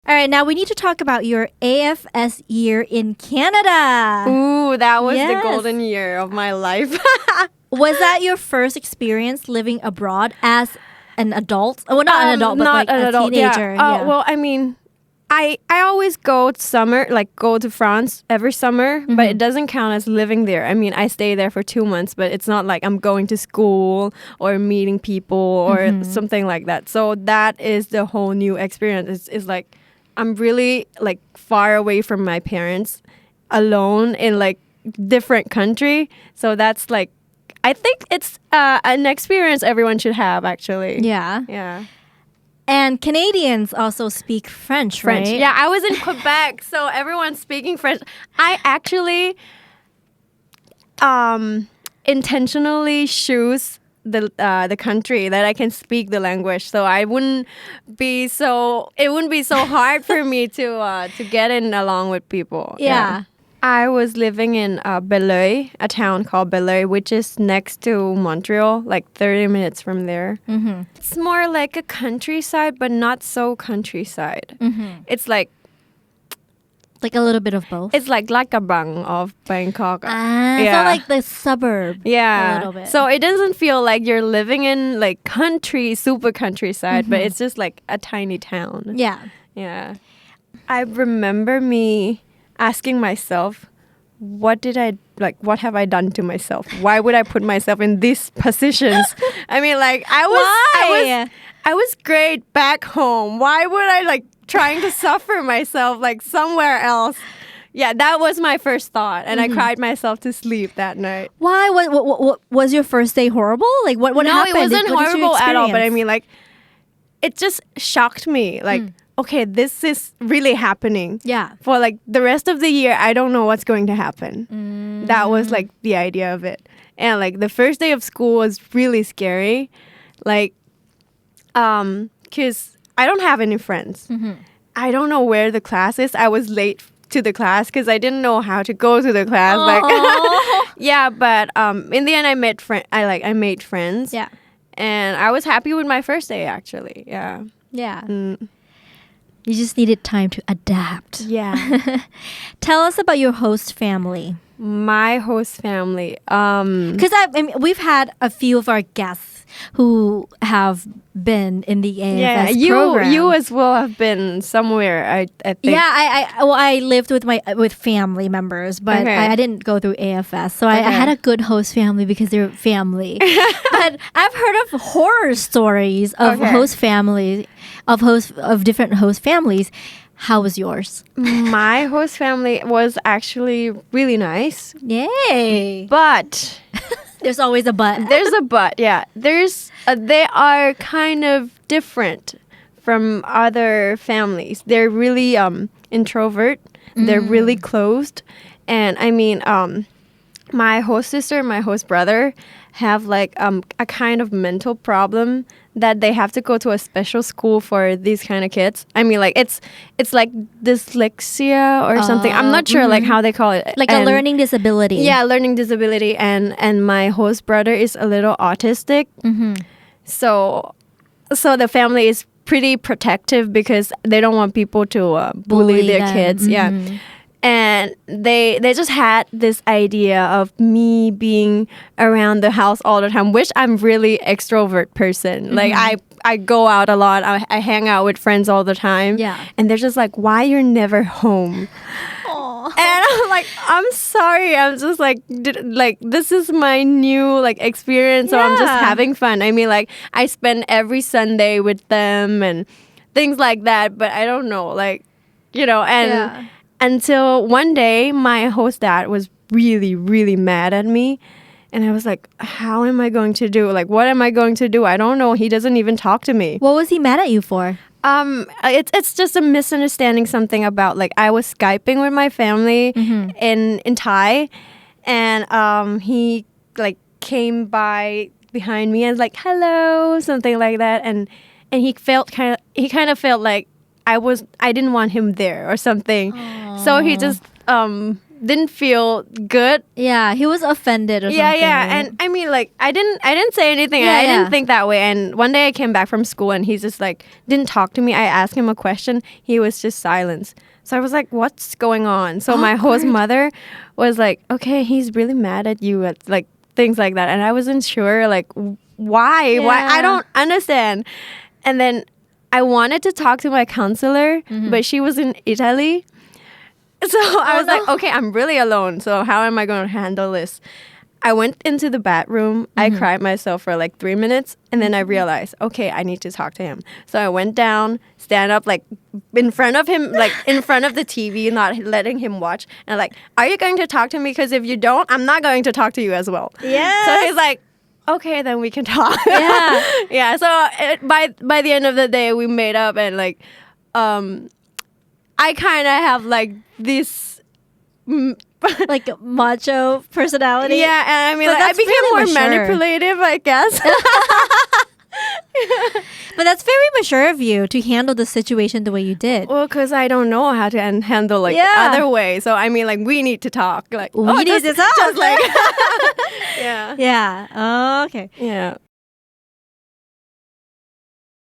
All right, now we need to talk about your AFS year in Canada. Ooh, that was the Yes. golden year of my life. Was that your first experience living abroad as an adult? Oh, well, not an adult, but not like an a adult, teenager. Yeah. Well, I mean, I always go to summer, like go to France every summer, but it doesn't count as living there. I mean, I stay there for 2 months, but it's not like I'm going to school or meeting people or something like that. So that is the whole new experience. It's like I'm really like far away from my parents, alone in like different country. So that's like, I think it's an experience everyone should have actually. Yeah. Yeah. And Canadians also speak French, right? Yeah, I was in Quebec, so everyone's speaking French. I actually intentionally choose the country that I can speak the language, so it wouldn't be so hard for me to get in along with people. Yeah. I was living in Beloeil, a town called Beloeil, which is next to Montreal, like 30 minutes from there. Mm-hmm. It's more like a countryside, but not so countryside. Mm-hmm. It's like a little bit of both. It's like Lacabang of Bangkok. So like the suburb. Yeah. A little bit. So it doesn't feel like you're living in like super countryside, but it's just like a tiny town. Yeah. Yeah. I remember me asking myself, what have I done to myself? Why would I put myself in these positions? I mean, like I was great back home. Why would I like trying to suffer myself like somewhere else? Yeah, that was my first thought, and I cried myself to sleep that night. Why? What was your first day horrible? Like what No, happened? it wasn't What did you horrible at all. But I experience? mean, like, it just shocked me. Like, okay, this is really happening. Yeah. For like the rest of the year, I don't know what's going to happen. That was like the idea of it. And like the first day of school was really scary. Like, because I don't have any friends. I don't know where the class is. I was late to the class because I didn't know how to go to the class. Like, yeah, but in the end, I made friends. Yeah. And I was happy with my first day, actually. Yeah. Yeah. You just needed time to adapt. Yeah. Tell us about your host family. My host family. Because we've had a few of our guests who have been in the AFS program. You as well have been somewhere. I think. Yeah, I lived with family members, but Okay. I didn't go through AFS. So I had a good host family because they're family. But I've heard of horror stories of host families, of different host families. How was yours? My host family was actually really nice, Yay! but There's always a but. there's a but. Yeah, they are kind of different from other families. They're really introvert. They're really closed, and I mean, my host sister and my host brother have like a kind of mental problem that they have to go to a special school for these kind of kids. I mean, like it's like dyslexia or something. I'm not sure like how they call it. Like a learning disability. Yeah, learning disability, and my host brother is a little autistic. So the family is pretty protective because they don't want people to bully their them. kids. Yeah. And they just had this idea of me being around the house all the time, which I'm really extrovert person. Like I go out a lot. I hang out with friends all the time. Yeah. And they're just like, why you're never home? And I'm like, I'm sorry. I'm just like, this is my new like experience. So I'm just Yeah. having fun. I mean, like I spend every Sunday with them and things like that. But I don't know, like, and until one day my host dad was really, really mad at me. And I was like, how am I going to do? Like, what am I going to do? I don't know. He doesn't even talk to me. What was he mad at you for? It's just a misunderstanding, something about like I was Skyping with my family in Thai, and he like came by behind me and was like hello, something like that, and he kind of felt like I didn't want him there or something. So he just didn't feel good. Yeah, he was offended or Yeah, something. yeah. right? And I mean, like, I didn't say anything. Yeah, I yeah. didn't think that way. And one day I came back from school and he's just like, didn't talk to me. I asked him a question. He was just silent. So I was like, what's going on? So my host mother was like, okay, he's really mad at you, at like things like that. And I wasn't sure, like, why? Why? I don't understand. And then I wanted to talk to my counselor, but she was in Italy. So I was like, okay, I'm really alone. So how am I going to handle this? I went into the bathroom. I cried myself for like 3 minutes. And then I realized, okay, I need to talk to him. So I went down, stand up like in front of him, like in front of the TV, not letting him watch. And like, are you going to talk to me? Because if you don't, I'm not going to talk to you as well. Yes. So he's like, okay, then we can talk. Yeah. Yeah. So by the end of the day, we made up and like, I kind of have like this. Like macho personality. Yeah, and I mean, But like, I that's became really more mature. manipulative, I guess. But that's very mature of you to handle the situation the way you did. Well, because I don't know how to handle like Yeah. other ways. So I mean, like, we need to talk. Like, We need to talk. Just like, yeah, Yeah. Oh, okay. yeah.